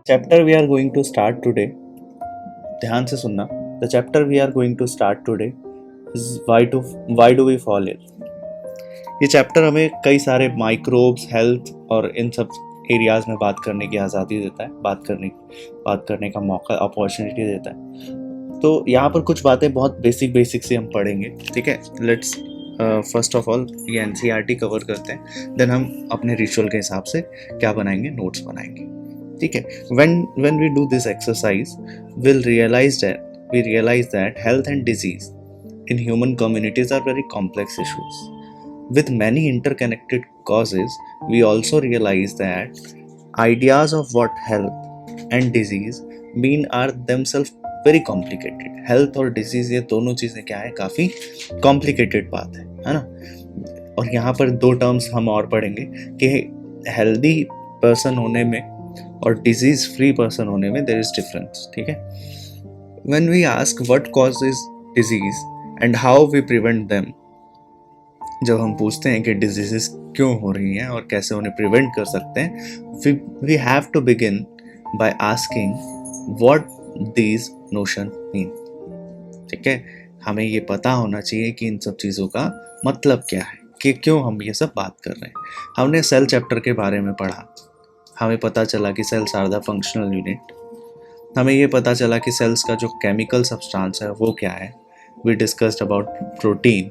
Chapter we are going to start today, ध्यान से सुनना। The chapter we are going to start today is why do we fall ill. ये chapter हमें कई सारे microbes, health और इन सब एरियाज में बात करने की आज़ादी देता है, बात करने का मौका, अपॉर्चुनिटी देता है। तो यहाँ पर कुछ बातें बहुत बेसिक से हम पढ़ेंगे, ठीक है। लेट्स फर्स्ट ऑफ ऑल ये एनसीईआरटी कवर करते हैं, देन हम अपने रिचुअल के हिसाब से क्या बनाएंगे, नोट्स बनाएंगे, ठीक है। when we do this exercise, we realize that health and disease in human communities are very complex issues with many interconnected causes. We also realize that ideas of what health and disease mean are themselves very complicated. Health और disease ये दोनों चीज़ें क्या है, काफ़ी complicated बात है ना। और यहाँ पर दो टर्म्स हम और पढ़ेंगे कि हेल्दी पर्सन होने में और डिजीज फ्री पर्सन होने में देयर इज डिफरेंस, ठीक है। When we ask what causes disease and how we prevent them, जब हम पूछते हैं कि डिजीजेस क्यों हो रही हैं और कैसे उन्हें प्रिवेंट कर सकते हैं, we have to begin by asking what these notion mean, ठीक है। हमें ये पता होना चाहिए कि इन सब चीज़ों का मतलब क्या है, कि क्यों हम ये सब बात कर रहे हैं। हमने सेल चैप्टर के बारे में पढ़ा, हमें पता चला कि cells are the functional unit. हमें ये पता चला कि सेल्स का जो केमिकल सब्सटेंस है वो क्या है। वी डिस्कस्ड अबाउट प्रोटीन,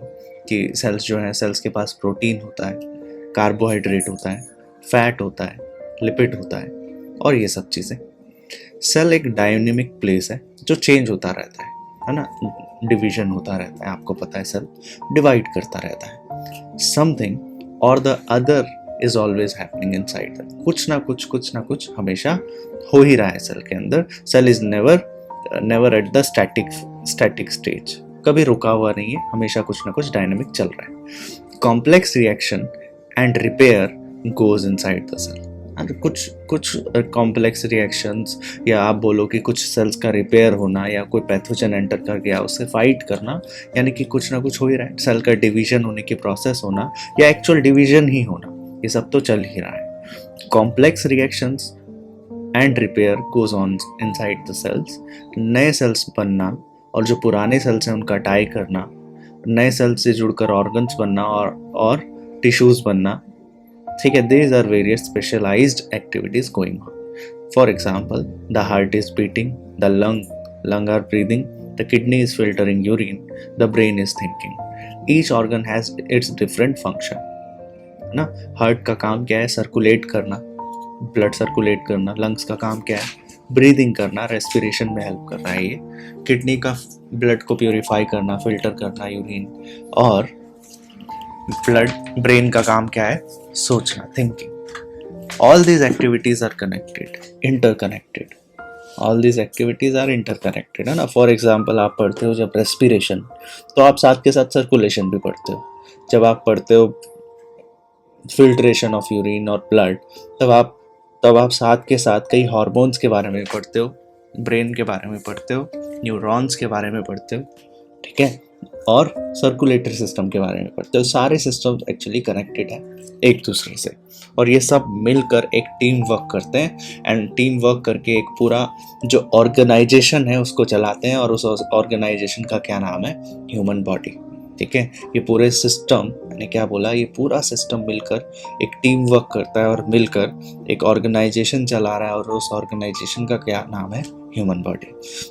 कि सेल्स जो है, सेल्स के पास प्रोटीन होता है, कार्बोहाइड्रेट होता है, फैट होता है, लिपिड होता है और ये सब चीज़ें। सेल एक डायनेमिक प्लेस है जो चेंज होता रहता है ना, डिवीजन होता रहता है, आपको पता है सेल डिवाइड करता रहता है। समथिंग और the other is always happening inside that, कुछ ना कुछ हमेशा हो ही रहा है सेल के अंदर। Cell is never at the static stage, कभी रुका हुआ नहीं है, हमेशा कुछ ना कुछ डायनेमिक चल रहा है। Complex reaction and repair goes inside the cell. कुछ कॉम्प्लेक्स रिएक्शंस, या आप बोलो कि कुछ सेल्स का रिपेयर होना, या कोई पैथोजन एंटर कर गया उससे फाइट करना, यानी कि कुछ ना कुछ हो ही रहा है। सेल का डिवीजन होने की प्रोसेस होना या एक्चुअल डिवीजन ही होना, ये सब तो चल ही रहा है। Complex reactions and repair goes on inside the cells. नए सेल्स बनना और जो पुराने सेल्स हैं उनका टाई करना, नए सेल्स से जुड़कर ऑर्गन्स बनना और टिश्यूज बनना, ठीक है। These are various specialized activities going on. For example, the heart is beating, the lung are breathing, the kidney is filtering urine, the brain is thinking. Each organ has its different function. ना, heart का काम क्या है, circulate करना, blood circulate करना। Lungs का काम क्या है, ब्रीदिंग करना, रेस्पिरेशन में हेल्प कर रहा है ये। किडनी का ब्लड को प्योरीफाई करना, फिल्टर करना यूरिन। और ब्रेन का काम क्या है, सोचना, thinking. All these activities are connected, interconnected. All these activities are interconnected, है ना। फॉर एग्जाम्पल, आप पढ़ते हो जब रेस्पिरेशन, तो आप साथ के साथ सर्कुलेशन भी पढ़ते हो। जब आप पढ़ते हो फिल्ट्रेशन ऑफ यूरिन और ब्लड, तब आप साथ के साथ कई हार्मोन्स के बारे में पढ़ते हो, ब्रेन के बारे में पढ़ते हो, न्यूरॉन्स के बारे में पढ़ते हो, ठीक है, और सर्कुलेटरी सिस्टम के बारे में पढ़ते हो। सारे सिस्टम एक्चुअली कनेक्टेड है एक दूसरे से, और ये सब मिलकर एक टीम वर्क करते हैं। एंड टीम वर्क करके एक पूरा जो ऑर्गेनाइजेशन है उसको चलाते हैं, और उस ऑर्गेनाइजेशन का क्या नाम है, ह्यूमन बॉडी, ठीक है। ये पूरे सिस्टम, मैंने क्या बोला, ये पूरा सिस्टम मिलकर एक टीम वर्क करता है और मिलकर एक ऑर्गेनाइजेशन चला रहा है, और उस ऑर्गेनाइजेशन का क्या नाम है, ह्यूमन बॉडी।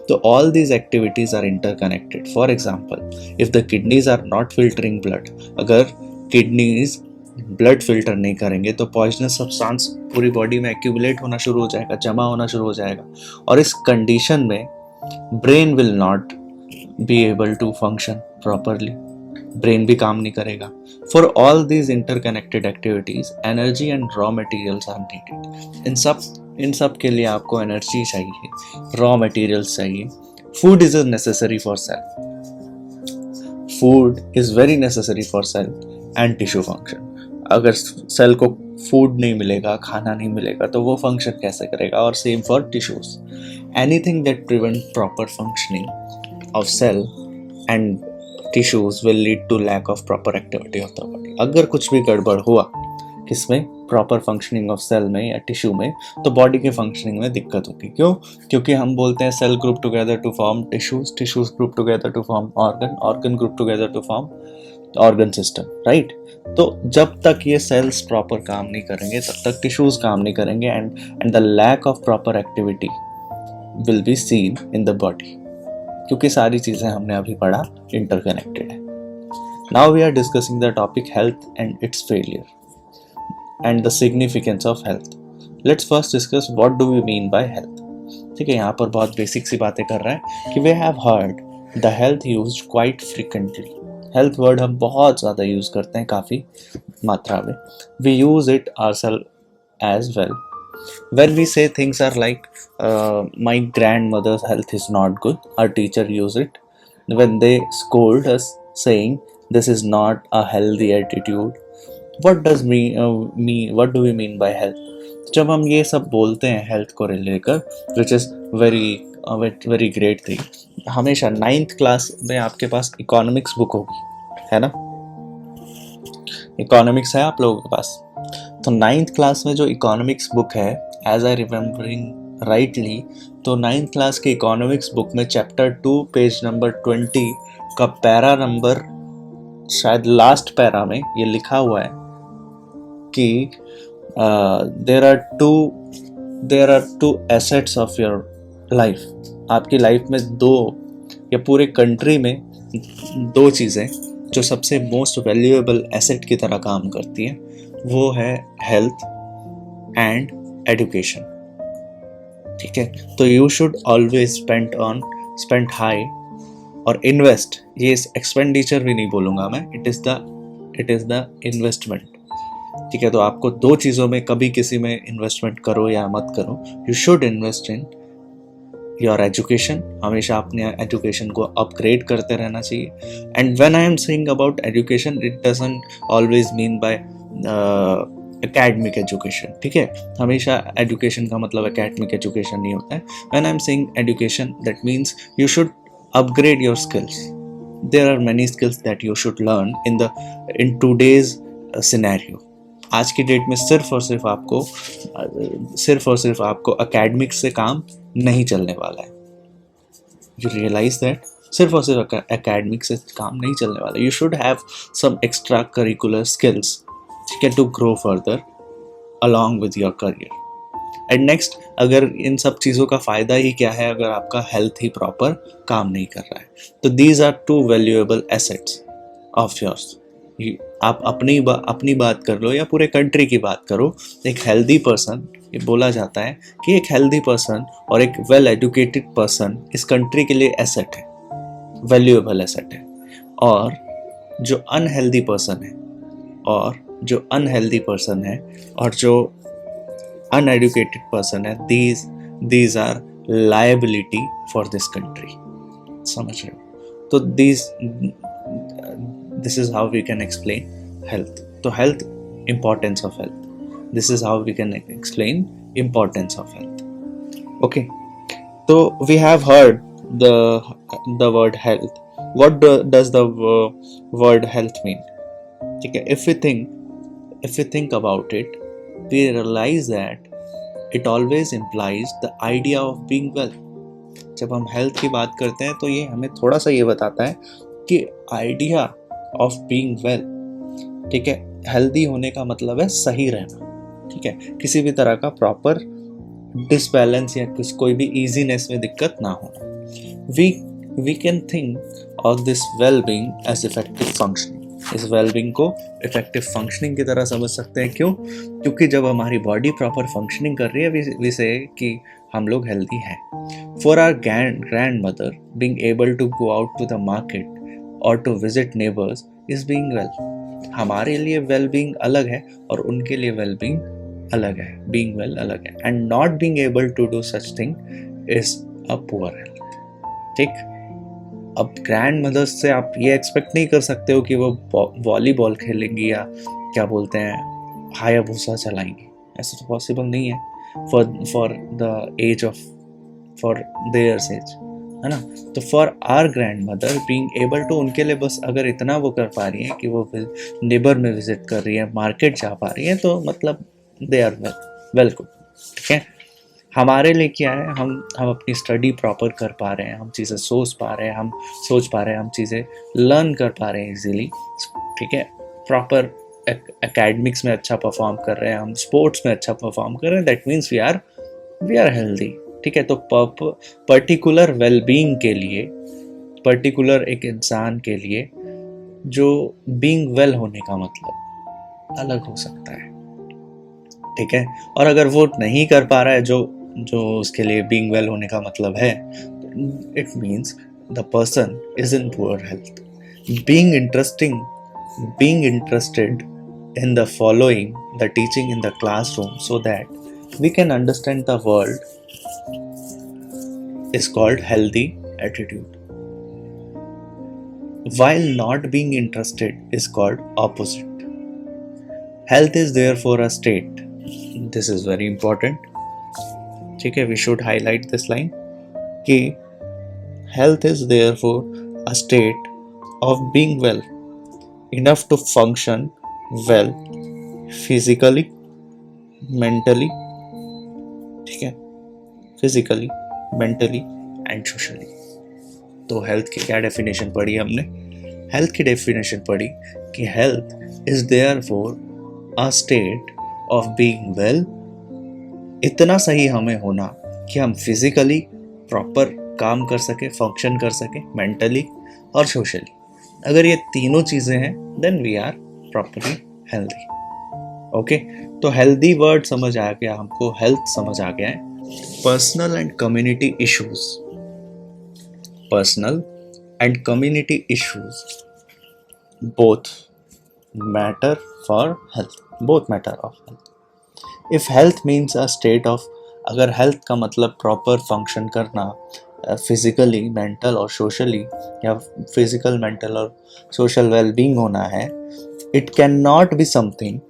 तो all these activities are interconnected. For example, if the kidneys are not filtering blood, अगर किडनीज ब्लड फिल्टर नहीं करेंगे तो पॉइजनस सब्सटेंस पूरी बॉडी में एक्यूमुलेट होना शुरू हो जाएगा, जमा होना शुरू हो जाएगा, और इस कंडीशन में brain will not be able to function properly, brain भी काम नहीं करेगा। For all these interconnected activities energy and raw materials are needed. इन सब के लिए आपको एनर्जी चाहिए, रॉ मटेरियल्स चाहिए। Food is necessary for cell, food is very necessary for cell and tissue function. अगर सेल को फूड नहीं मिलेगा, खाना नहीं मिलेगा, तो वो फंक्शन कैसे करेगा, और same for tissues. Anything that prevent proper functioning of cell and tissues will lead to lack of proper activity of the body. अगर कुछ भी गड़बड़ हुआ किसमें, प्रॉपर फंक्शनिंग ऑफ सेल में या टिश्यू में, तो बॉडी के फंक्शनिंग में दिक्कत होगी। क्यों? क्योंकि हम बोलते हैं cell group together to form tissues, tissues group together to form organ, organ group together to form organ system, right? तो जब तक ये सेल्स प्रॉपर काम नहीं करेंगे तब तक टिश्यूज काम नहीं करेंगे, and the lack of proper activity will be seen in the body, क्योंकि सारी चीज़ें हमने अभी पढ़ा इंटरकनेक्टेड है। Now we are discussing the topic health and its failure and the significance of health. Let's first discuss what do we mean by health. ठीक है, यहाँ पर बहुत बेसिक सी बातें कर रहा है कि we have heard the health used quite frequently. Health word हम बहुत ज़्यादा यूज़ करते हैं, काफ़ी मात्रा में। We use it ourselves as well when we say things are like my grandmother's health is not good. Our teacher use it when they scold us saying this is not a healthy attitude. What what do we mean by health? जब हम ये सब बोलते हैं health को लेकर, which is very great thing, हमेशा 9th class में आपके पास इकोनॉमिक्स बुक होगी, है ना? इकोनॉमिक्स है आप लोगों के पास? तो 9th क्लास में जो इकोनॉमिक्स बुक है, एज आई रिमेम्बरिंग राइटली, तो 9th क्लास के इकोनॉमिक्स बुक में चैप्टर 2 पेज नंबर 20 का पैरा नंबर, शायद लास्ट पैरा में ये लिखा हुआ है कि there are two assets of your life. आपकी लाइफ में दो, या पूरे कंट्री में दो चीज़ें जो सबसे मोस्ट वैल्यूएबल एसेट की तरह काम करती हैं, वो है हेल्थ एंड एजुकेशन। ठीक है, तो you should always spend high और इन्वेस्ट। ये एक्सपेंडिचर भी नहीं बोलूँगा मैं, इट इज़ द इन्वेस्टमेंट। ठीक है, तो आपको दो चीज़ों में कभी किसी में इन्वेस्टमेंट करो या मत करो, you should invest in your education. हमेशा अपने एजुकेशन को अपग्रेड करते रहना चाहिए। And when I am saying about education, it doesn't always mean by academic education. ठीक है, हमेशा एजुकेशन का मतलब एकेडमिक एजुकेशन नहीं होता है। When I am saying education, that means you should upgrade your skills. There are many skills that you should learn in today's scenario. आज की डेट में सिर्फ और सिर्फ आपको एकेडमिक्स से काम नहीं चलने वाला है। यू रियलाइज दैट सिर्फ और सिर्फ एकेडमिक से काम नहीं चलने वाला। You should have some extra curricular skills, ठीक है, to grow further along with your career. And next, अगर इन सब चीज़ों का फ़ायदा ही क्या है अगर आपका हेल्थ ही प्रॉपर काम नहीं कर रहा है? तो these are two valuable assets of yours. आप अपनी बात कर लो या पूरे कंट्री की बात करो, एक हेल्दी पर्सन, ये बोला जाता है कि एक हेल्दी पर्सन और एक वेल एजुकेटेड पर्सन इस कंट्री के लिए एसेट है, वैल्यूएबल एसेट है। और जो अनहेल्दी पर्सन है और जो अनएडुकेटेड पर्सन है, these are liability for this country. समझ रहे हो? तो this is how we can explain health. So health, importance of health. This is how we can explain importance of health. Okay, so we have heard the word health. What does the word health mean? Okay, if we think about it, we realize that it always implies the idea of being well. जब हम health की बात करते हैं तो ये हमें थोड़ा सा ये बताता है कि आइडिया ऑफ बीइंग वेल, ठीक है, हेल्दी होने का मतलब है सही रहना। ठीक है, किसी भी तरह का प्रॉपर डिसबैलेंस या कोई भी इजीनेस में दिक्कत ना होना। We can think of this well being as effective functioning. इस वेल बीइंग को इफेक्टिव फंक्शनिंग की तरह समझ सकते हैं। क्यों? क्योंकि जब हमारी बॉडी प्रॉपर फंक्शनिंग कर रही है, वी से कि हम लोग हेल्दी हैं। For our grand mother, being able to go out to the market और to visit neighbours is being well. हमारे लिए वेल बीइंग अलग है और उनके लिए वेल बीइंग अलग है, बीइंग वेल अलग है। And not being able to do such thing is a poor health. ठीक, अब ग्रैंड मदर्स से आप ये एक्सपेक्ट नहीं कर सकते हो कि वो वॉलीबॉल खेलेंगी या क्या बोलते हैं हायाबुसा चलाएंगी, ऐसा तो पॉसिबल नहीं है for the age of for theirs age, है ना? तो for our grand mother being able to, उनके लिए बस अगर इतना वो कर पा रही है कि वो नेबर में विजिट कर रही है, मार्केट जा पा रही है, तो मतलब दे आर वेल गुड। ठीक है, हमारे लिए क्या है, हम अपनी स्टडी प्रॉपर कर पा रहे हैं, हम चीज़ें सोच पा रहे हैं, हम चीज़ें लर्न कर पा रहे हैं इजीली। ठीक है, प्रॉपर एकेडमिक्स में अच्छा परफॉर्म कर रहे हैं, हम स्पोर्ट्स में अच्छा परफॉर्म कर रहे हैं, that means we are healthy. ठीक है, तो पर्टिकुलर वेलबींग के लिए, पर्टिकुलर एक इंसान के लिए जो बीइंग वेल होने का मतलब अलग हो सकता है। ठीक है, और अगर वो नहीं कर पा रहा है जो उसके लिए बीइंग वेल होने का मतलब है, it means the person is in poor health. being interested in the following the teaching in the classroom so that we can understand the world is called healthy attitude, while not being interested is called opposite. Health is therefore a state. This is very important. ठीक है, we should highlight this line कि health is therefore a state of being well enough to function well physically, mentally, ठीक है, physically, mentally and socially। तो health की क्या definition पढ़ी हमने? हेल्थ की डेफिनेशन पढ़ी कि health is therefore a state of being well, इतना सही हमें होना कि हम फिजिकली प्रॉपर काम कर सके, फंक्शन कर सके, मेंटली और सोशली। अगर ये तीनों चीज़ें हैं then we are properly healthy. Okay, तो हेल्दी वर्ड समझ आ गया हमको, हेल्थ समझ आ गया है। Personal and community issues, personal and community issues both matter for health, both matter of health। if health means a state of, अगर health का मतलब proper function करना physically, mental और socially, या physical, mental और social well-being होना है, it cannot be something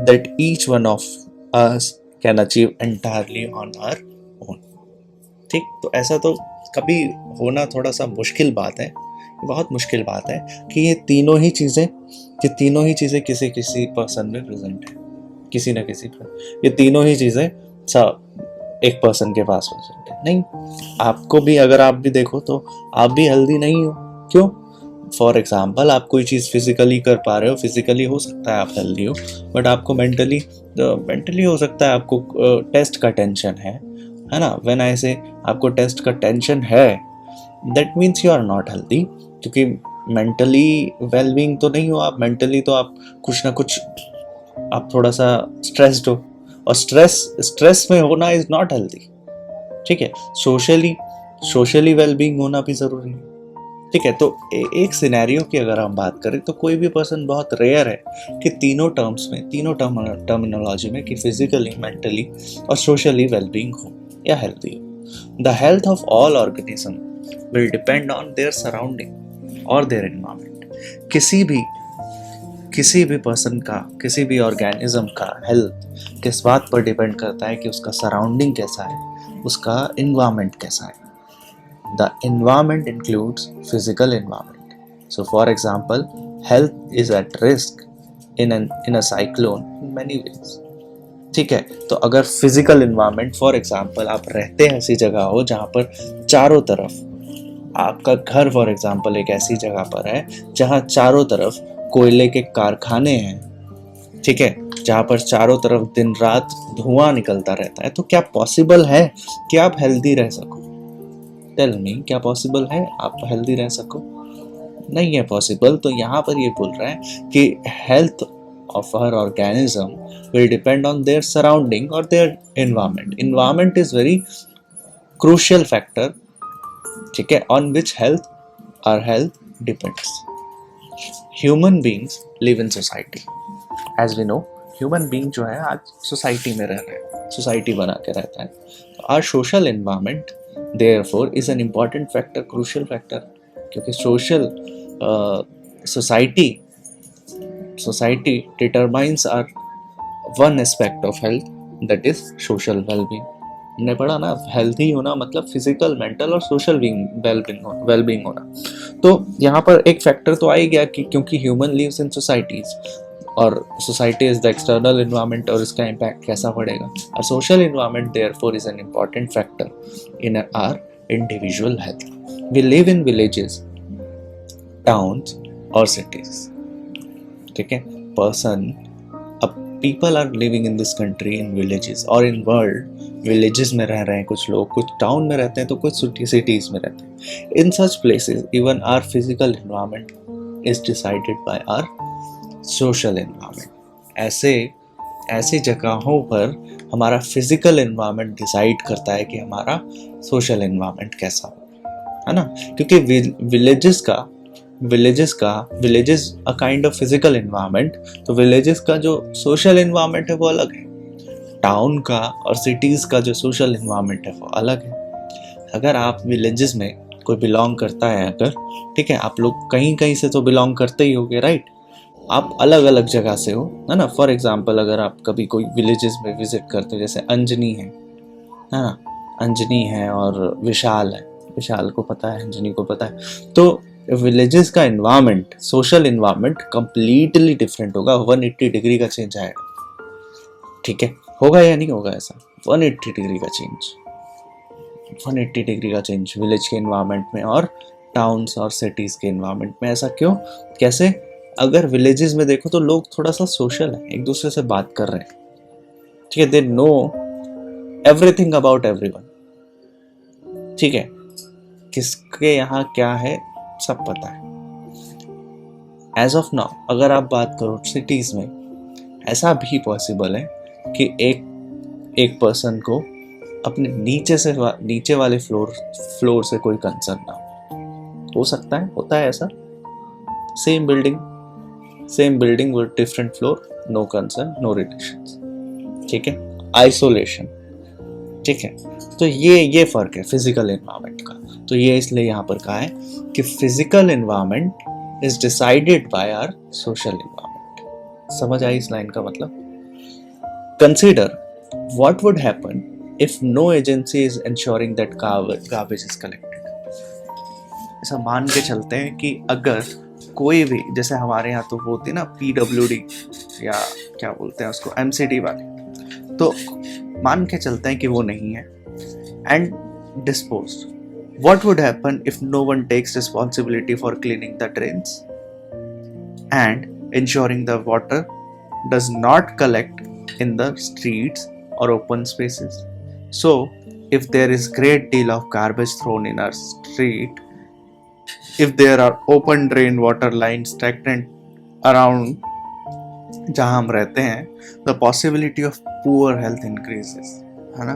that each one of us can achieve entirely on our own। ठीक, तो ऐसा तो कभी होना थोड़ा सा मुश्किल बात है, बहुत मुश्किल बात है कि ये तीनों ही चीज़ें किसी किसी पर्सन में प्रेजेंट है, किसी न किसी पर ये तीनों ही चीज़ें सब एक पर्सन के पास प्रेजेंट है। नहीं, आपको भी, अगर आप भी देखो तो आप भी हेल्दी नहीं हो। क्यों? फॉर एग्जाम्पल, आप कोई चीज़ फिजिकली कर पा रहे हो, फिजिकली हो सकता है आप हेल्दी हो, बट आपको मेंटली हो सकता है आपको टेस्ट का टेंशन है ना। व्हेन आई से आपको टेस्ट का टेंशन है, that means you are not healthy, क्योंकि मेंटली वेलबींग तो नहीं हो आप, मेंटली तो आप कुछ ना कुछ, आप थोड़ा सा स्ट्रेस्ड हो, और स्ट्रेस में होना इज नॉट हेल्दी। ठीक है, सोशली वेलबींग होना भी जरूरी है। ठीक है, तो एक सिनेरियो की अगर हम बात करें तो कोई भी पर्सन, बहुत रेयर है कि तीनों टर्मिनोलॉजी में, कि फिजिकली, मेंटली और सोशली वेलबींग हो या हेल्दी हो। The health of all organism will depend on their surrounding और देयर एनवायरमेंट। किसी भी पर्सन का, किसी भी ऑर्गेनिज्म का हेल्थ किस बात पर डिपेंड करता है कि उसका सराउंडिंग कैसा है, उसका एनवायरमेंट कैसा है। The environment includes physical environment. So for example, health is at risk in a cyclone in many ways. ठीक है, तो अगर फिजिकल एनवायरनमेंट, फॉर एग्जांपल आप रहते हैं ऐसी जगह हो जहाँ पर चारों तरफ, आपका घर फॉर एग्जांपल एक ऐसी जगह पर है जहाँ चारों तरफ कोयले के कारखाने हैं। ठीक है, जहाँ पर चारों तरफ दिन रात धुआं निकलता रहता है, तो क्या पॉसिबल है कि आप हेल्दी रह सको? टेल मी, क्या पॉसिबल है आप हेल्दी रह सको? नहीं है पॉसिबल। तो यहाँ पर ये बोल रहा है कि health of our organism will depend on their surrounding or their environment. Environment is very crucial factor, ठीक है, on which our health depends. Human beings live in society. As we know, human being जो है आज society में रह रहा है, society बना के रहता है। Our social environment therefore is an important factor, crucial factor, क्योंकि social society determines our one aspect of health, that is social well-being। हमने पढ़ा ना, हेल्थी होना मतलब फिजिकल, मेंटल और सोशल वेलबींग होना। तो यहाँ पर एक फैक्टर तो आ ही गया कि क्योंकि ह्यूमन लिव्स इन सोसाइटीज, और society is the external environment और इसका इम्पैक्ट कैसा पड़ेगा. और social environment therefore is an important factor in our individual health. We live in villages, towns और सिटीज. ठीक है, अब people are living in this country in villages और इन वर्ल्ड विलेजेस में रह रहे हैं कुछ लोग, कुछ टाउन में रहते हैं तो कुछ सिटीज में रहते हैं. In such places even our physical environment is decided by our social environment. ऐसे जगहों पर हमारा फिजिकल इन्वायरमेंट डिसाइड करता है कि हमारा सोशल इन्वायरमेंट कैसा हो, है ना. क्योंकि villages a kind of physical environment, तो विलेजेस का जो सोशल इन्वायरमेंट है वो अलग है. टाउन का और सिटीज का जो सोशल इन्वायरमेंट है वो अलग है. अगर आप विलेजेस में कोई बिलोंग करता है अगर, ठीक है, आप लोग कहीं से तो बिलोंग करते ही होगे, राइट. आप अलग अलग जगह से हो, है ना. फॉर एग्जाम्पल अगर आप कभी कोई विलेजेस में विजिट करते हो, जैसे अंजनी है ना, अंजनी है और विशाल है. विशाल को पता है, अंजनी को पता है. तो विलेजेस का environment, social environment completely different होगा. 180 डिग्री का चेंज आएगा. ठीक है, होगा या नहीं होगा ऐसा? 180 डिग्री का चेंज, 180 डिग्री का चेंज विलेज के इन्वायरमेंट में और टाउन्स और सिटीज के इन्वायरमेंट में. ऐसा क्यों, कैसे? अगर विलेजेस में देखो तो लोग थोड़ा सा सोशल है, एक दूसरे से बात कर रहे हैं. ठीक है, they know everything about everyone. ठीक है, किसके यहाँ क्या है सब पता है. एज ऑफ नाउ अगर आप बात करो सिटीज में, ऐसा भी पॉसिबल है कि एक पर्सन को अपने नीचे वाले फ्लोर से कोई कंसर्न ना हो सकता है, होता है ऐसा. Same building with different floor, no concern, no relations. ठीक है, आइसोलेशन. ठीक है, तो ये फर्क है फिजिकल एनवायरनमेंट का. तो ये इसलिए यहाँ पर कहा है कि physical environment is decided by our social environment. समझ आई इस लाइन का मतलब? Consider what would happen if no agency is ensuring that garbage is collected. ऐसा मान के चलते हैं कि अगर कोई भी, जैसे हमारे यहाँ तो होती है ना PWD या क्या बोलते हैं उसको, MCD वाले, तो मान के चलते हैं कि वो नहीं है and disposed. What would happen if no one takes responsibility for cleaning the drains and ensuring the water does not collect in the streets or open spaces? So, if there is great deal of garbage thrown in our street, if there are open drain water lines stagnant around जहाँ हम रहते हैं, the possibility of poor health increases, है ना.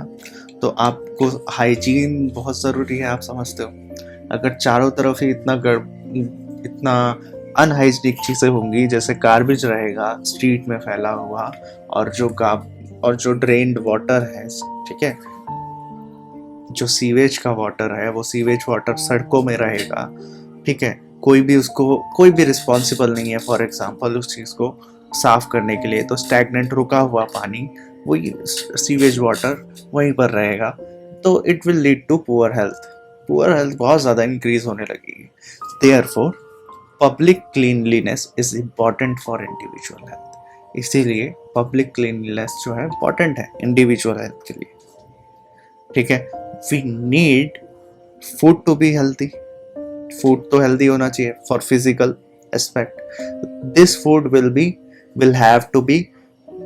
तो आपको hygiene बहुत ज़रूरी है, आप समझते हो. अगर चारों तरफ ही इतना अनहाइजीनिक चीज़ें होंगी, जैसे गार्बेज रहेगा स्ट्रीट में फैला हुआ, और जो ड्रेन्ड वाटर है, ठीक है, जो सीवेज का वाटर है, वो सीवेज वाटर सड़कों में रहेगा. ठीक है, कोई भी रिस्पॉन्सिबल नहीं है फॉर एग्जांपल उस चीज़ को साफ करने के लिए. तो स्टैग्नेंट रुका हुआ पानी, वही सीवेज वाटर वहीं पर रहेगा. तो it will lead to poor health बहुत ज़्यादा इंक्रीज होने लगेगी. Therefore public cleanliness is important for individual health. इसीलिए पब्लिक क्लीनलीनेस जो है इम्पॉर्टेंट है इंडिविजुअल हेल्थ के लिए. ठीक है, we need food to be healthy. Food तो हेल्दी होना चाहिए for physical aspect. This food will have to be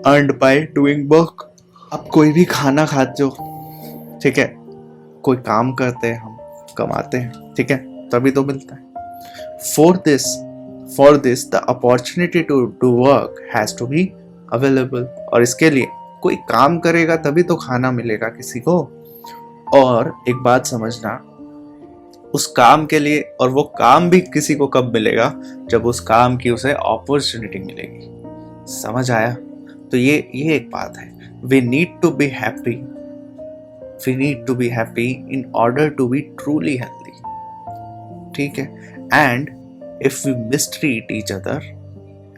earned by doing work. आप कोई भी खाना खाते हो, ठीक है, कोई काम करते हैं, हम कमाते हैं, ठीक है, तभी तो मिलता है. For this the opportunity to do work has to be available. और इसके लिए कोई काम करेगा तभी तो खाना मिलेगा किसी को. और एक बात समझना, उस काम के लिए, और वो काम भी किसी को कब मिलेगा, जब उस काम की उसे अपॉर्चुनिटी मिलेगी. समझ आया? तो ये एक बात है. We need to be happy in order to be truly healthy. ठीक है, and if we mistreat each other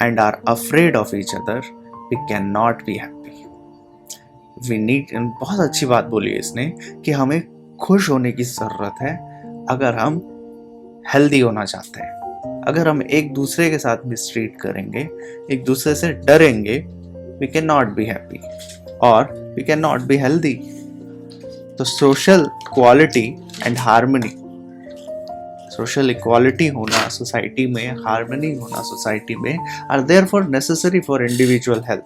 and are afraid of each other, we cannot be happy. We need, बहुत अच्छी बात बोली है इसने, कि हमें खुश होने की ज़रूरत है अगर हम हेल्दी होना चाहते हैं. अगर हम एक दूसरे के साथ मिसट्रीट करेंगे, एक दूसरे से डरेंगे, we can not be happy और we can not be healthy. तो social quality and harmony, social equality होना सोसाइटी में, हार्मनी होना सोसाइटी में are therefore necessary for individual health.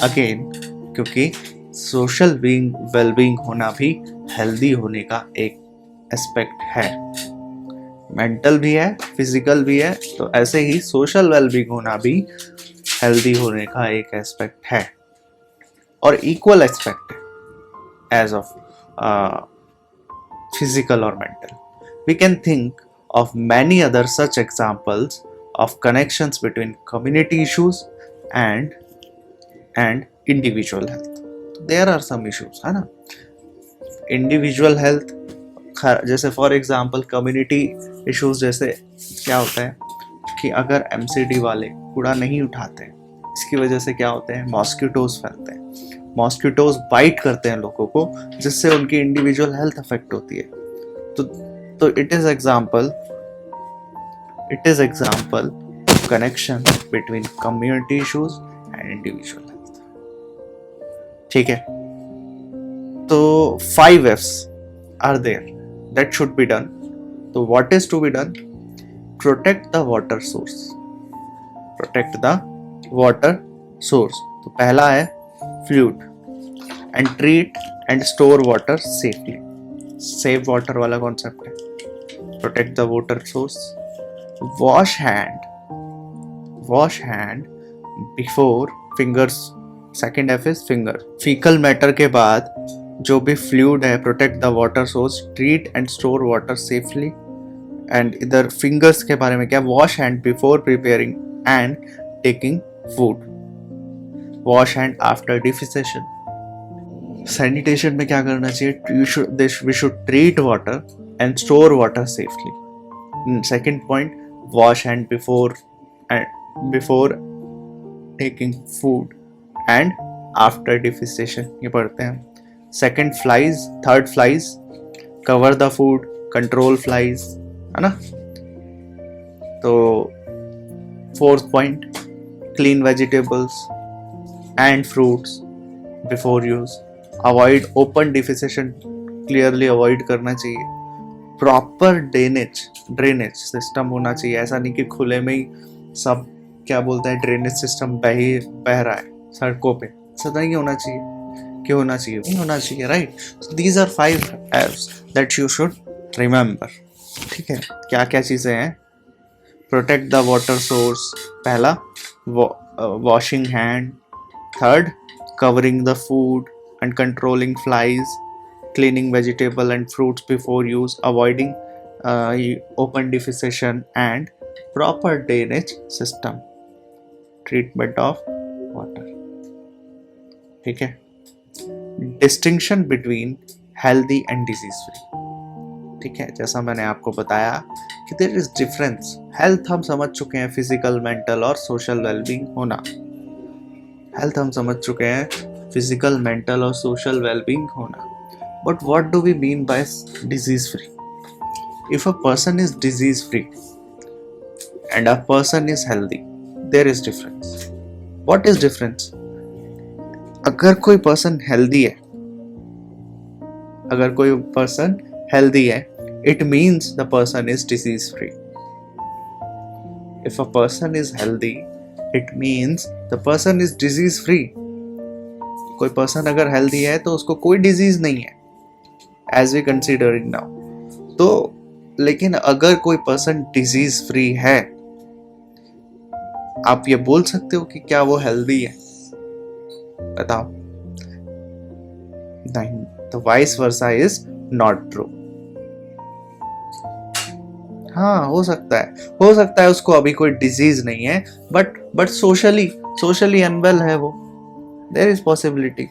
Again, क्योंकि सोशल वेलबींग होना भी हेल्दी होने का एक एस्पेक्ट है, मेंटल भी है, फिजिकल भी है, तो ऐसे ही सोशल वेलबींग होना भी हेल्दी होने का एक एस्पेक्ट है और इक्वल एस्पेक्ट है एज ऑफ फिजिकल और mental. We can think of many other such examples of connections between community issues and individual health. There are some issues, है ना? Individual health, जैसे फॉर एग्जाम्पल कम्युनिटी इश्यूज, जैसे क्या होता है कि अगर MCD वाले कूड़ा नहीं उठाते हैं, इसकी वजह से क्या होते हैं, मॉस्किटोज फैलते हैं, मॉस्किटोज बाइट करते हैं लोगों को, जिससे उनकी इंडिविजुअल हेल्थ अफेक्ट होती है। तो it is example connection between community issues and individual health. ठीक है, तो 5 F's are there that should be done. So what is to be done? Protect the water source. Protect the water source. तो पहला है fluid and treat and store water safely. Save water वाला concept है। Protect the water source. Wash hand before fingers. Second F is finger. Fecal matter के बाद जो भी fluid है, protect the water source, treat and store water safely. And इधर fingers के बारे में क्या, wash hand before preparing and taking food, wash hand after defecation. Sanitation में क्या करना चाहिए, we should treat water and store water safely. Second point, wash hand before taking food and after defecation, ये पढ़ते हैं। Second flies, third flies, cover the food, control flies, है ना। तो fourth point, clean vegetables and fruits before use, avoid open defecation, clearly avoid करना चाहिए। Proper drainage system होना चाहिए, ऐसा नहीं कि खुले में ही सब क्या बोलते हैं ड्रेनेज सिस्टम बह रहा है सड़कों पे, ऐसा नहीं होना चाहिए। क्यों होना चाहिए, नहीं होना चाहिए, right. So these are 5 F's that you should remember. ठीक है, क्या क्या चीज़ें हैं, प्रोटेक्ट द वाटर सोर्स, पहला washing hand, third covering the food and controlling flies, cleaning vegetable and fruits before use, avoiding open defecation and proper drainage system, treatment of water. ठीक है, distinction between healthy and disease free. ठीक है, जैसा मैंने आपको बताया कि there is difference. Health हम समझ चुके हैं, फिजिकल, मेंटल और सोशल वेलबींग होना। हेल्थ हम समझ चुके हैं, फिजिकल, मेंटल और सोशल वेलबींग होना। But what do we mean by disease free? If a person is disease free and a person is healthy, there is difference. What is difference? अगर कोई person healthy है, it means the person is disease free. If a person is healthy, it means the person is disease free. कोई person अगर healthy है तो उसको कोई disease नहीं है, as we considering now. तो लेकिन अगर कोई पर्सन डिजीज फ्री है, आप ये बोल सकते हो कि क्या वो हेल्दी है? बताओ। नहीं, तो vice versa is not true. हाँ, हो सकता है उसको अभी कोई डिजीज नहीं है, बट सोशली अनवेल है वो, देयर इज पॉसिबिलिटी।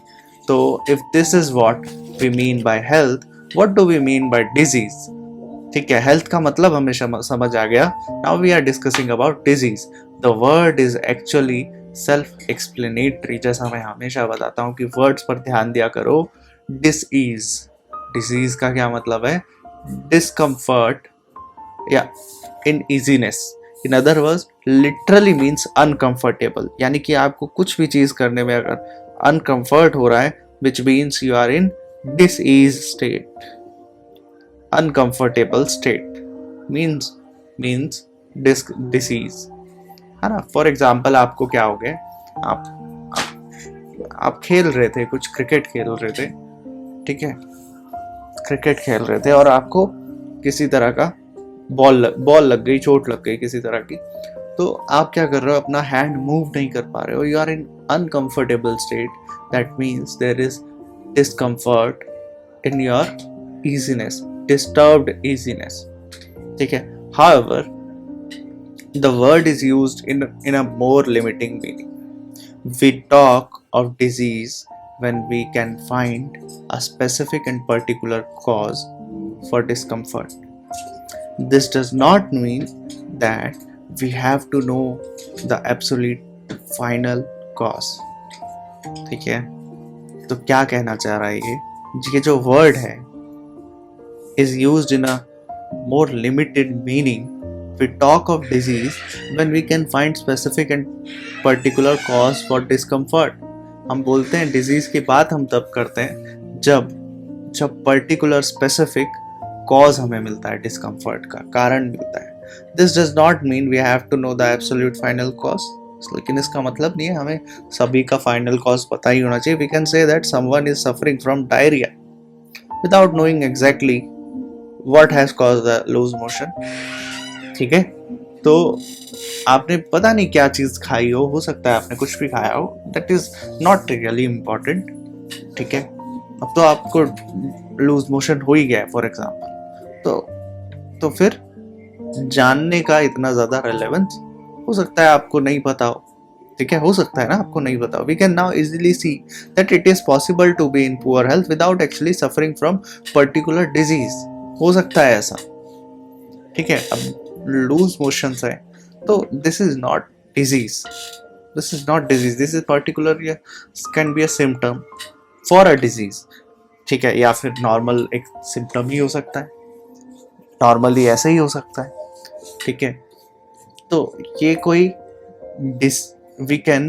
तो if this is what we mean by health, what do we mean by disease? ठीक है, हेल्थ का मतलब हमें समझ आ गया। Now we are discussing about disease. The word is actually self explanatory. जैसा मैं हमेशा बताता हूँ कि वर्ड्स पर ध्यान दिया करो। डिजीज का क्या मतलब है? डिस्कम्फर्ट या uneasiness, in other words literally means uncomfortable, यानी कि आपको कुछ भी चीज करने में अगर अनकंफर्ट हो रहा है, which means you are in disease state. Uncomfortable state means disease, है ना. फॉर एग्जाम्पल आपको क्या हो गया, आप खेल रहे थे, कुछ क्रिकेट खेल रहे थे, ठीक है, क्रिकेट खेल रहे थे और आपको किसी तरह का बॉल लग गई, चोट लग गई किसी तरह की, तो आप क्या कर रहे हो, अपना हैंड मूव नहीं कर पा रहे हो, you are in uncomfortable state. That means there is discomfort in your easiness, disturbed easiness, ठीक है. However, the word is used in a more limiting meaning. We talk of disease when we can find a specific and particular cause for discomfort. This does not mean that we have to know the absolute final cause. ठीक है, तो क्या कहना चाह रहा है ये जो वर्ड है is used in a more limited meaning. We talk of disease when we can find specific and particular cause for discomfort. हम बोलते हैं डिजीज की बात हम तब करते हैं जब पर्टिकुलर स्पेसिफिक कॉज हमें मिलता है, डिस्कम्फर्ट का कारण मिलता है. This does not mean we have to know the absolute final cause, लेकिन इसका मतलब नहीं है हमें सभी का फाइनल कॉज पता ही होना चाहिए. We can say that someone is suffering from diarrhoea without knowing exactly what has caused the loose motion. ठीक है, तो आपने पता नहीं क्या चीज खाई हो सकता है आपने कुछ भी खाया हो, that is not really important. ठीक है, अब तो आपको लूज मोशन हो ही गया है फॉर एग्जाम्पल, तो फिर जानने का इतना ज्यादा रेलेवेंस हो सकता है आपको नहीं पता हो. ठीक है, हो सकता है ना आपको नहीं पता हो. We can now easily see that it is possible to be in poor health without actually suffering from particular disease. हो सकता है ऐसा. ठीक है, अब लूज मोशंस है तो this is not disease, this is not disease, this is particular can be a symptom for a disease. ठीक है, या फिर नॉर्मल एक सिम्टम ही हो सकता है, नॉर्मली ऐसे ही हो सकता है. ठीक है, तो ये कोई we can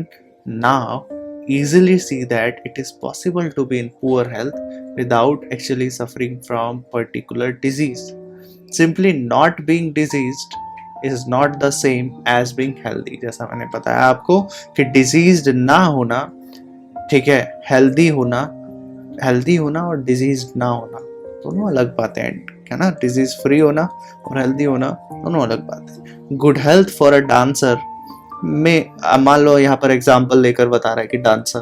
now easily see that it is possible to be in poor health without actually suffering from particular disease. Simply not being diseased is not the same as being healthy. जैसा मैंने बताया आपको कि diseased ना होना, ठीक है, healthy होना और diseased ना होना दोनों अलग बातें हैं, है ना. disease free होना और healthy होना दोनों अलग बातें हैं. Good health for a dancer में, मान लो यहाँ पर एग्जाम्पल लेकर बता रहा है कि डांसर,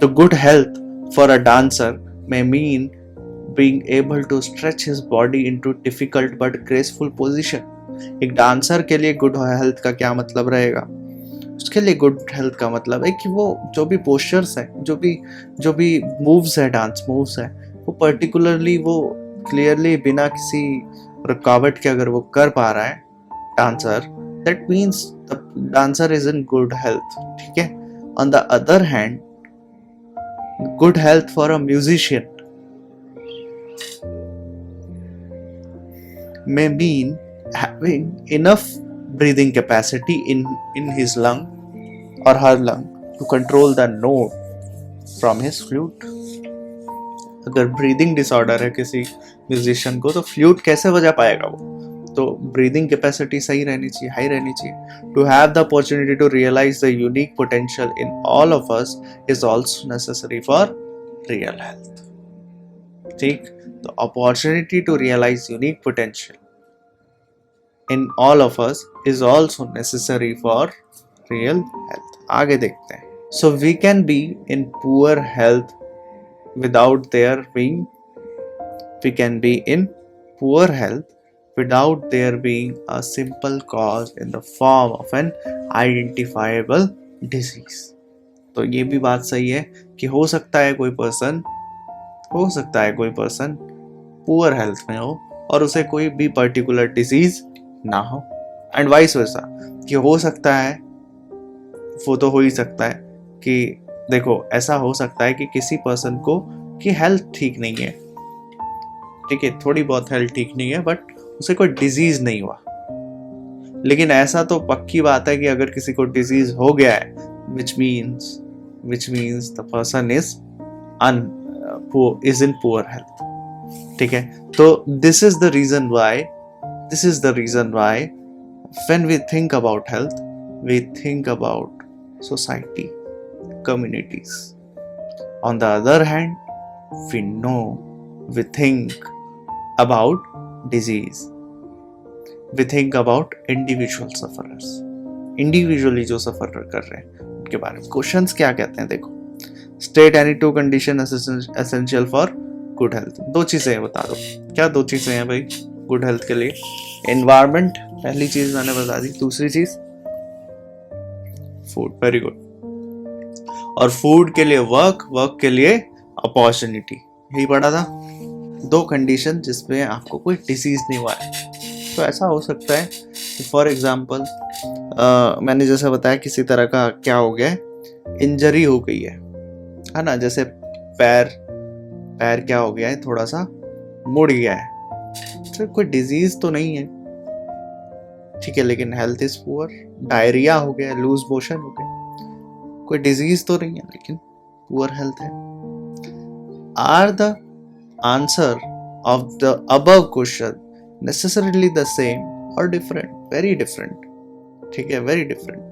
तो good health for a dancer may mean being able to stretch his body into difficult but graceful position. एक डांसर के लिए गुड हेल्थ का क्या मतलब रहेगा? उसके लिए गुड हेल्थ का मतलब है कि वो जो भी पोस्चर्स है, जो भी मूव्स है, डांस मूव्स है, वो पर्टिकुलरली वो क्लियरली बिना किसी रुकावट के अगर वो कर पा रहा है dancer, that means the dancer is in good health. ठीक है. On the other hand, good health for a musician may mean having enough breathing capacity in his lung or her lung to control the note from his flute. अगर breathing disorder है किसी musician को तो flute कैसे बजा पाएगा वो? तो ब्रीदिंग कैपेसिटी सही रहनी चाहिए, हाई रहनी चाहिए. To have the opportunity to realise the unique potential in all of us is also necessary for real health. ठीक, तो opportunity to realise unique potential in all of us is also necessary for real health. आगे देखते हैं. So we can be in poor health without there being a simple cause in the form of an identifiable disease. तो ये भी बात सही है कि हो सकता है कोई पर्सन पुअर हेल्थ में हो और उसे कोई भी पर्टिकुलर डिजीज ना हो, एंड वाइस वर्सा, कि हो सकता है, वो तो हो ही सकता है कि देखो ऐसा हो सकता है कि किसी पर्सन को की हेल्थ ठीक नहीं है, ठीक है, थोड़ी बहुत हेल्थ ठीक नहीं है, बट उसे कोई डिजीज नहीं हुआ, लेकिन ऐसा तो पक्की बात है कि अगर किसी को डिजीज हो गया है, which means the person is in poor health. ठीक है, तो this is the reason why when we think about health, we think about society, communities. On the other hand, we think about disease. We think about individual sufferers. Individually जो सफर कर रहे हैं उनके बारे में क्वेश्चंस क्या कहते हैं, देखो. State any 2 condition essential for good health. 2 चीजें बता दो. क्या 2 चीजें हैं भाई गुड हेल्थ के लिए? एनवायरमेंट, पहली चीज मैंने बता दी. दूसरी चीज फूड. Very good. और फूड के लिए वर्क के लिए अपॉर्चुनिटी. यही पढ़ा था. 2 कंडीशन जिसमें आपको कोई डिसीज नहीं हुआ है. तो ऐसा हो सकता है फॉर एग्जाम्पल मैंने जैसे बताया किसी तरह का क्या हो गया है, इंजरी हो गई है ना. जैसे पैर क्या हो गया है, थोड़ा सा मुड़ गया है. तो कोई डिजीज तो नहीं है, ठीक है, लेकिन हेल्थ इज पुअर. डायरिया हो गया, लूज मोशन हो गया, कोई डिजीज तो नहीं है लेकिन पुअर हेल्थ है. Are the answer of the above question necessarily the same or different? Very different. ठीक है, very different.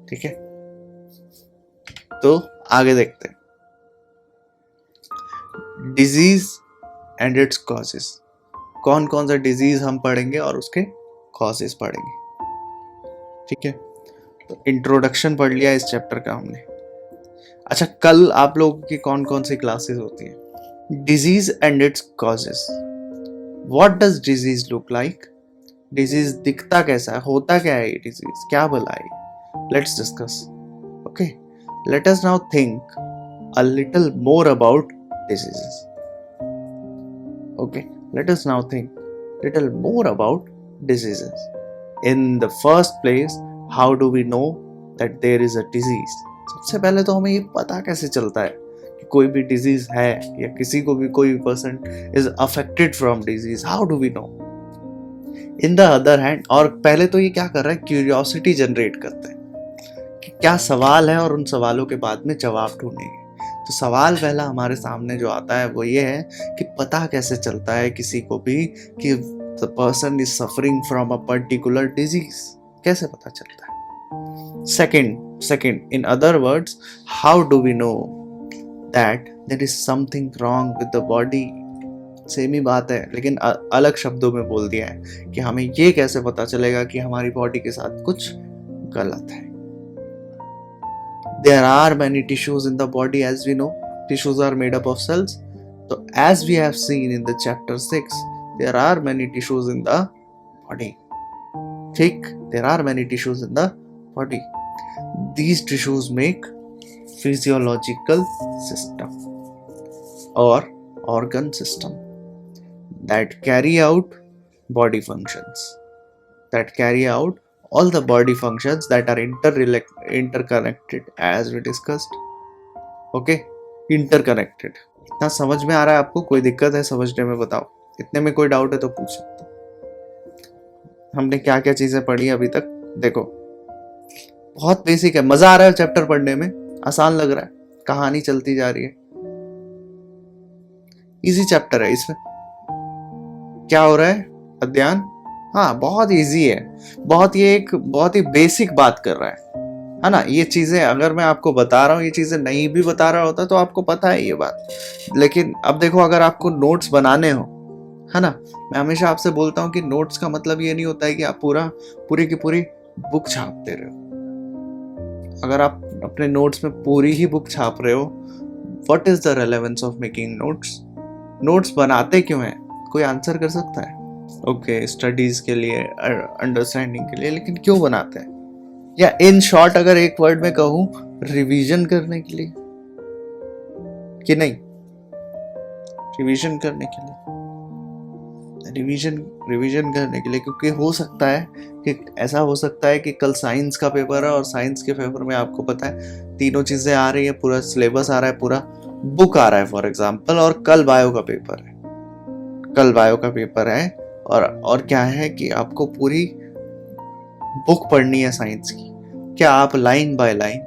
ठीक है, तो आगे देखते हैं. Disease and it's causes. कौन कौन सा डिजीज हम पढ़ेंगे और उसके कॉजेस पढ़ेंगे. ठीक है, तो इंट्रोडक्शन पढ़ लिया इस चैप्टर का हमने. अच्छा, कल आप लोगों की कौन कौन सी क्लासेस होती है? Disease and it's causes. What does disease look like? Disease दिखता कैसा है, होता क्या है ये disease, क्या भला है? Let's discuss. Okay, let us now think a little more about diseases. Okay, let us now think little more about diseases. In the first place, how do we know that there is a disease? सबसे पहले तो हमें ये पता कैसे चलता है कि कोई भी डिजीज है या किसी को भी कोई person is affected from disease. How do we know? In the other hand, और पहले तो ये क्या कर रहा है, क्यूरियोसिटी जनरेट करते हैं कि क्या सवाल है और उन सवालों के बाद में जवाब ढूंढेंगे. तो सवाल पहला हमारे सामने जो आता है वो ये है कि पता कैसे चलता है किसी को भी कि the person is suffering from a particular disease. कैसे पता चलता है? Second, in other words, how do we know that there is something wrong with the body? Same ही बात है लेकिन अलग शब्दों में बोल दिया है कि हमें ये कैसे पता चलेगा कि हमारी बॉडी के साथ कुछ गलत है. There are many tissues in the body, as we know. Tissues are made up of cells. So as we have seen in the chapter 6, there are many tissues in the body. ठीक, there are many tissues in the body. These tissues make physiological system or organ system that carry out body functions, that carry out all the body functions that are interconnected, as we discussed. Okay, interconnected. इतना समझ में आ रहा है आपको? कोई दिक्कत है समझने में? बताओ. इतने में कोई डाउट है तो पूछ सकते हो. हमने क्या क्या चीजें पढ़ी अभी तक, देखो बहुत बेसिक है. मजा आ रहा है चैप्टर पढ़ने में, आसान लग रहा है, कहानी चलती जा रही है. इजी चैप्टर है. इसमें क्या हो रहा है? अध्ययन, हाँ बहुत इजी है. बहुत ही बेसिक बात कर रहा है ना. ये चीजें अगर मैं आपको बता रहा हूँ, ये चीजें नहीं भी बता रहा होता तो आपको पता है ये बात. लेकिन अब देखो, अगर आपको नोट्स बनाने हो, है ना, मैं हमेशा आपसे बोलता हूँ कि नोट्स का मतलब ये नहीं होता है कि आप पूरी की पूरी बुक छापते रहे हो. अगर आप अपने नोट्स में पूरी ही बुक छाप रहे हो, what is the relevance of making notes? Notes बनाते क्यों हैं? कोई आंसर कर सकता है? ओके, स्टडीज के लिए, अंडरस्टैंडिंग के लिए, लेकिन क्यों बनाते हैं? या इन शॉर्ट अगर एक वर्ड में कहूं, रिवीजन करने के लिए कि नहीं? रिवीजन करने के लिए, रिवीजन करने के लिए, क्योंकि हो सकता है कि ऐसा हो सकता है कि कल साइंस का पेपर है और साइंस के पेपर में आपको पता है तीनों चीजें आ रही है, पूरा सिलेबस आ रहा है, पूरा बुक आ रहा है फॉर एग्जांपल, और कल बायो का पेपर है. और क्या है कि आपको पूरी बुक पढ़नी है साइंस की, क्या आप लाइन बाय लाइन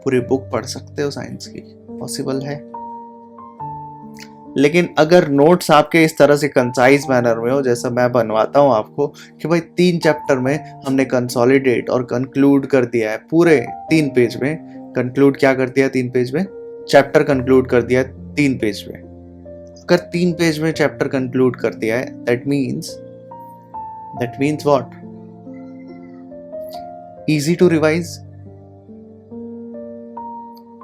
पूरी बुक पढ़ सकते हो साइंस की? पॉसिबल है। लेकिन अगर नोट्स आपके इस तरह से कंसाइज मैनर में हो जैसा मैं बनवाता हूँ आपको कि भाई 3 चैप्टर में हमने कंसोलिडेट और कंक्लूड कर दिया है, पूरे 3 पेज में कंक्लूड क्या कर दिया, 3 पेज में चैप्टर कंक्लूड कर दिया है 3 पेज में। अगर 3 पेज में चैप्टर कंक्लूड कर दिया है, that means what? Easy to revise,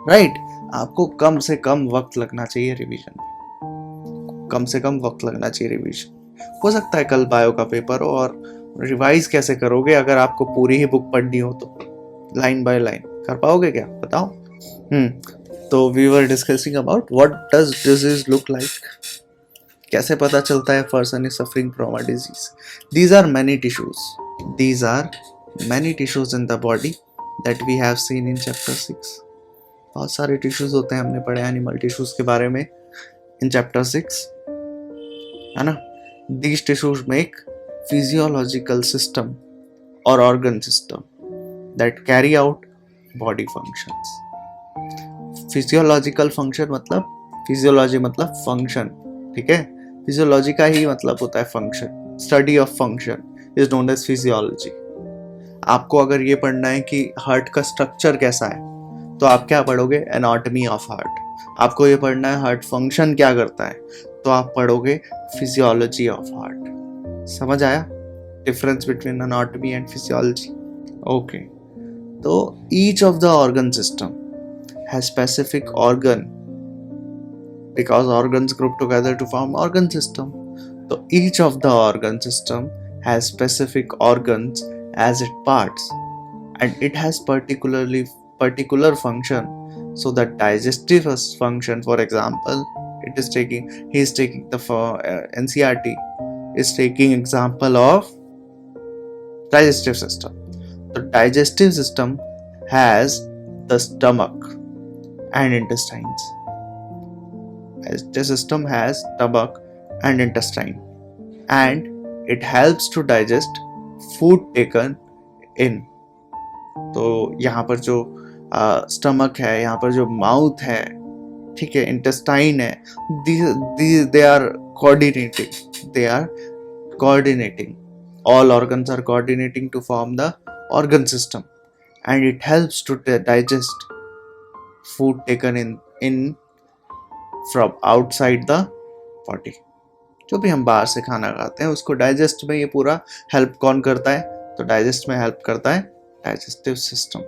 right? आपको कम से कम वक्त लगना चाहिए रिवीजन में, कम से कम वक्त लगना चाहिए रिवीजन। हो सकता है कल बायो का पेपर हो और रिवाइज कैसे करोगे अगर आपको पूरी ही बुक पढ़नी हो तो? लाइन बाय लाइन कर पाओगे क्या, बताओ? तो we were discussing about what does disease look like, कैसे पता चलता है person is suffering from a disease. These are many tissues in the body that we have seen in chapter 6। बहुत सारे टिश्यूज होते हैं, हमने पढ़े एनिमल टिश्यूज के बारे में इन चैप्टर 6, है ना? These tissues make physiological system or organ system that carry out body functions. Physiological function मतलब physiology मतलब function, ठीक है? Physiology का ही मतलब होता है function. Study of function is known as physiology. आपको अगर ये पढ़ना है कि हार्ट का स्ट्रक्चर कैसा है तो आप क्या पढ़ोगे? Anatomy of heart. आपको ये पढ़ना है हार्ट फंक्शन क्या करता है तो आप पढ़ोगे फिजियोलॉजी ऑफ हार्ट। समझ आया difference between anatomy and physiology? Okay, तो each of the organ system has specific organ because organs group together to form organ system. तो each of the organ system has specific organs as its parts and it has particular function. So the digestive function, for example, he is taking the NCERT is taking example of digestive system. The digestive system has the stomach and intestines. Digestive system has stomach and intestine and it helps to digest food taken इन। तो यहाँ पर जो stomach है, यहाँ पर जो mouth है, ठीक है, इंटेस्टाइन है, they are coordinating, all organs are coordinating to form the organ system and it helps to digest food taken in from outside the body. जो भी हम बाहर से खाना खाते हैं उसको डाइजेस्ट में ये पूरा हेल्प कौन करता है? तो डाइजेस्ट में हेल्प करता है digestive system.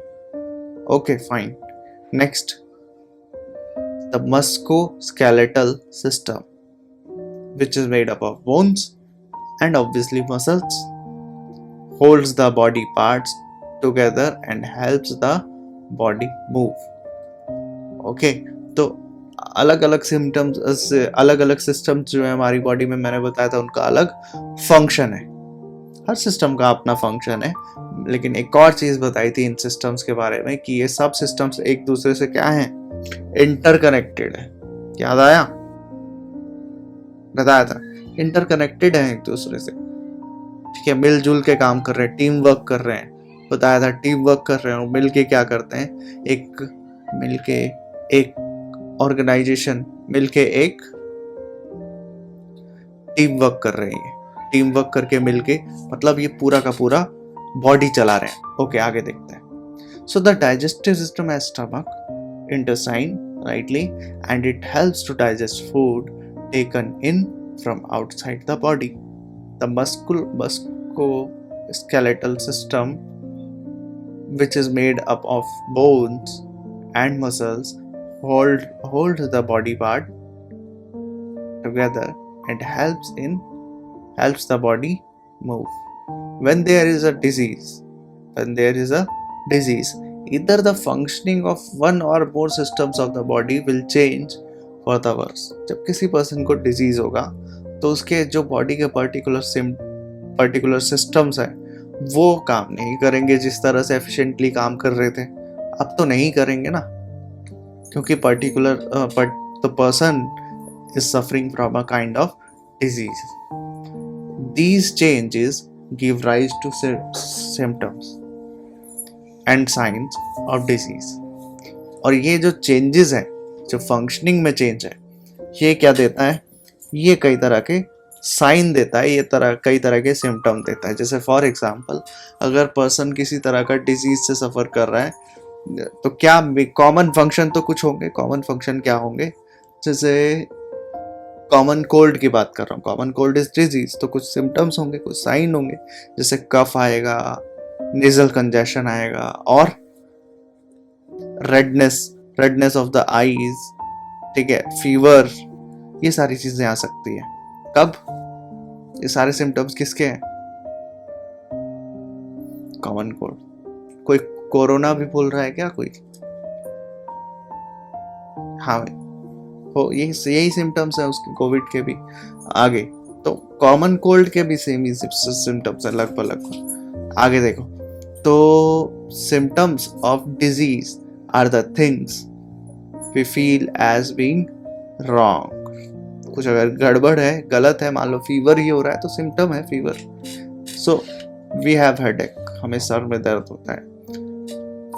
Okay fine. Next, the musculoskeletal system which is made up of bones and obviously muscles holds the body parts together and helps the body move. Okay, तो अलग अलग सिम्टम्स, अलग अलग systems जो है हमारी बॉडी में, मैंने बताया था उनका अलग फंक्शन है। हर सिस्टम का अपना फंक्शन है। लेकिन एक और चीज बताई थी इन सिस्टम्स के बारे में कि ये सब सिस्टम्स एक दूसरे से क्या हैं? इंटरकनेक्टेड है। याद आया? बताया था इंटरकनेक्टेड है एक दूसरे से, ठीक है, मिलजुल के काम कर रहे हैं, टीम वर्क कर रहे हैं। बताया था टीम वर्क कर रहे हैं, मिल के क्या करते हैं? एक ऑर्गेनाइजेशन मिलके एक टीम वर्क कर रही है। टीम वर्क करके मिलके मतलब ये पूरा का पूरा बॉडी चला रहे हैं। ओके, आगे देखते हैं। So the digestive system has stomach, intestine, rightly, and it helps to digest food taken in from outside the body. The musculoskeletal system, which is made up of bones and muscles, hold the body part together and helps the body move. When there is a disease, either the functioning of one or more systems of the body will change for the worse. जब किसी person को disease होगा तो उसके जो body के particular systems हैं वो काम नहीं करेंगे जिस तरह से एफिशिएंटली काम कर रहे थे। अब तो नहीं करेंगे ना, क्योंकि the person is suffering from a kind of disease. These changes give rise to symptoms. And science of disease. और ये जो चेंजेस है, जो फंक्शनिंग में चेंज है, ये क्या देता है, ये कई तरह के साइन देता है, ये कई तरह के सिम्टम देता है। जैसे फॉर एग्जांपल, अगर पर्सन किसी तरह का डिजीज से सफ़र कर रहा है तो क्या कॉमन फंक्शन तो कुछ होंगे। कॉमन फंक्शन क्या होंगे, जैसे कॉमन कोल्ड की बात कर रहा हूँ, कॉमन कोल्ड इज डिजीज, तो कुछ सिम्टम्स होंगे, कुछ साइन होंगे, जैसे कफ आएगा, नेजल कंजेशन आएगा, और रेडनेस ऑफ द आईज, ठीक है, फीवर, ये सारी चीजें आ सकती है। कब? ये सारे सिम्टम्स किसके हैं? Common cold. कोई कोरोना भी बोल रहा है क्या कोई? हाँ भाई, हो यही सिम्टम्स है उसके, कोविड के भी आगे। तो कॉमन कोल्ड के भी सेम ही सिम्टम्स है लगभग। आगे देखो, तो symptoms of disease are the things we feel as being wrong. कुछ अगर गड़बड़ है, गलत है, मान लो फीवर ही हो रहा है तो सिम्टम है fever. So we have headache, हमें सर में दर्द होता है।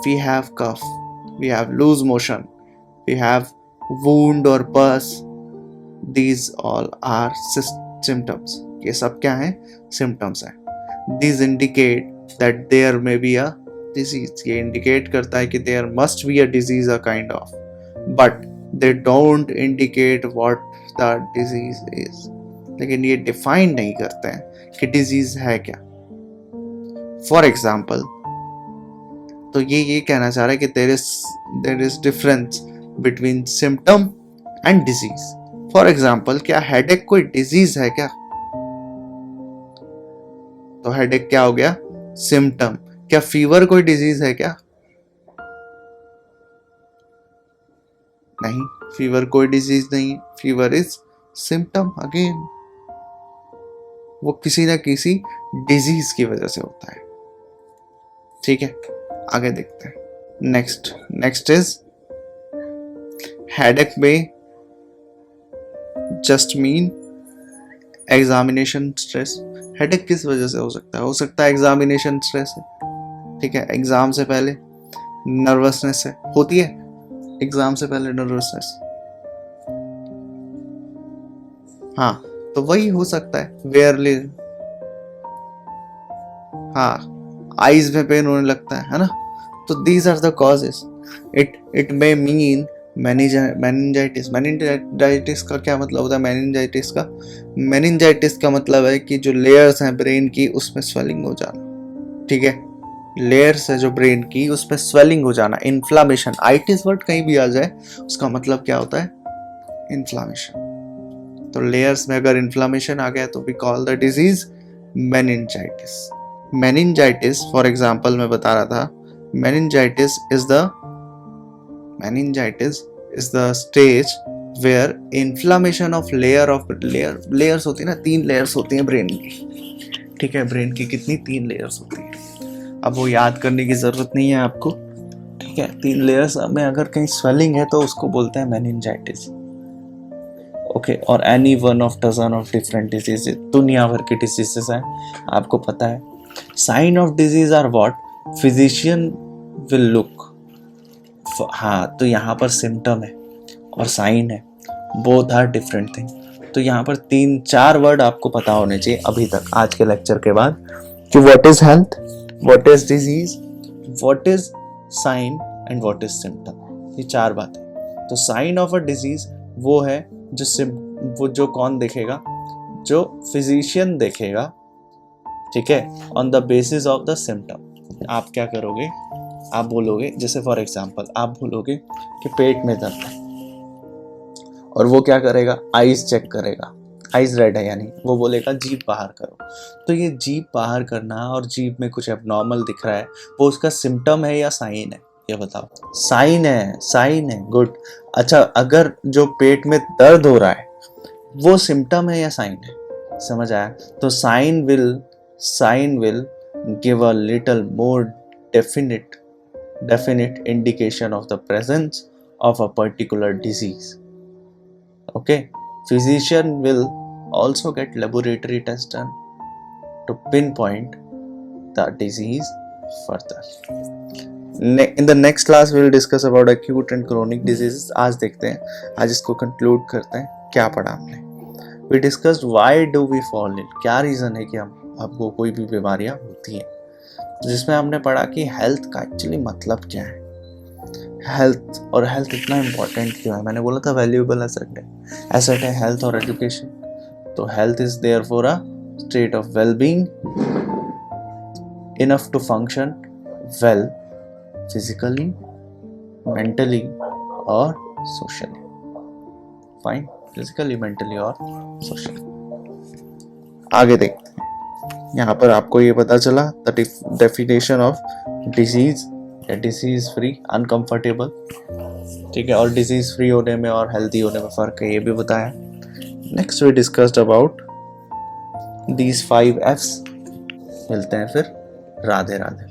We have cough, we have loose motion, we have wound or pus, these all are symptoms। ये सब क्या है? symptoms है। These indicate that there may be a disease। ये indicate करता है कि there must be a disease a kind of, but they don't indicate what the disease is। लेकिन ये define नहीं करते हैं कि disease है क्या। For example, तो ये कहना चाह रहा है कि there is difference between symptom and disease। For example, क्या हेडेक कोई डिजीज है क्या? तो हेडेक क्या हो गया? सिम्टम। क्या फीवर कोई डिजीज है क्या? नहीं, फीवर कोई डिजीज नहीं है। फीवर इज सिम्टम अगेन, वो किसी ना किसी डिजीज की वजह से होता है। ठीक है, आगे देखते हैं। नेक्स्ट इज हेडेक में just mean examination stress. Headache किस वजह से हो सकता है? हो सकता है एग्जामिनेशन स्ट्रेस है, ठीक है, एग्जाम से पहले नर्वसनेस है, होती है एग्जाम से पहले नर्वसनेस। हाँ, तो वही हो सकता है वेयरली। हाँ, आईज में पेन होने लगता है ना। तो these are the causes. It may mean meningitis. Meningitis का क्या मतलब होता है? मेनिंजाइटिस का मतलब है कि जो लेयर्स हैं ब्रेन की, उसमें स्वेलिंग हो जाना। ठीक है, लेयर्स है जो ब्रेन की, उसमें स्वेलिंग हो जाना, इन्फ्लामेशन। आइटिस वर्ड कहीं भी आ जाए, उसका मतलब क्या होता है? इन्फ्लामेशन। तो लेयर्स में अगर इन्फ्लामेशन आ गया तो we call the disease meningitis. Meningitis for example मैं बता रहा था, meningitis is the stage where inflammation of layers होती है ना, 3 लेयर्स होती हैं ब्रेन की। ठीक है, ब्रेन की कितनी? 3 लेयर्स होती हैं। अब वो याद करने की जरूरत नहीं है आपको, ठीक है। 3 लेयर्स में अगर कहीं स्वेलिंग है तो उसको बोलते हैं मेनिंजाइटिस। ओके, और any one of dozen of different disease, दुनिया भर की डिजीजेस हैं, आपको पता है। Sign of disease are what? Physician will look. हाँ, तो यहाँ पर सिम्टम है और साइन है, बोथ आर डिफरेंट थिंग। तो यहाँ पर 3-4 वर्ड आपको पता होने चाहिए अभी तक आज के लेक्चर के बाद, कि what is health, what is disease, what is sine and what is symptom. ये 4 बातें। तो साइन ऑफ अ डिजीज वो है जो कौन देखेगा? जो फिजिशियन देखेगा, ठीक है, on the basis of the symptom. आप क्या करोगे? आप बोलोगे, जैसे फॉर एग्जांपल आप बोलोगे कि पेट में दर्द है, और वो क्या करेगा? आईज चेक करेगा, आईज रेड है यानी वो बोलेगा जीभ बाहर करो। तो ये जीभ बाहर करना और जीभ में कुछ एबनॉर्मल दिख रहा है, वो उसका सिम्टम है या साइन है? ये बताओ। साइन है, साइन है, गुड। अच्छा, अगर जो पेट में दर्द हो रहा है वो सिम्टम है या साइन है? समझ आया? तो sign will give a little more definite indication of the presence of a particular disease. Okay, physician will also get laboratory tests done to pinpoint the disease further. In the next class will discuss about acute and chronic diseases. आज देखते हैं, आज इसको conclude करते हैं। क्या पढ़ा हमने? We discussed why do we fall ill, क्या रीज़न है कि आपको कोई भी बीमारियां होती हैं, जिसमें हमने पढ़ा कि हेल्थ का एक्चुअली मतलब क्या है, हेल्थ, और हेल्थ इतना इम्पोर्टेंट क्यों है। मैंने बोला था वैल्यूएबल एसेट है हेल्थ और एजुकेशन। तो health is there for a state of well being enough to function well physically, mentally और सोशली। फाइन, फिजिकली, मेंटली और सोशली। आगे देख, यहाँ पर आपको ये पता चला the definition of disease, disease free, uncomfortable, ठीक है, और डिजीज फ्री होने में और हेल्दी होने में फर्क है, ये भी बताया। Next we discussed about these 5 Fs। मिलते हैं फिर, राधे राधे।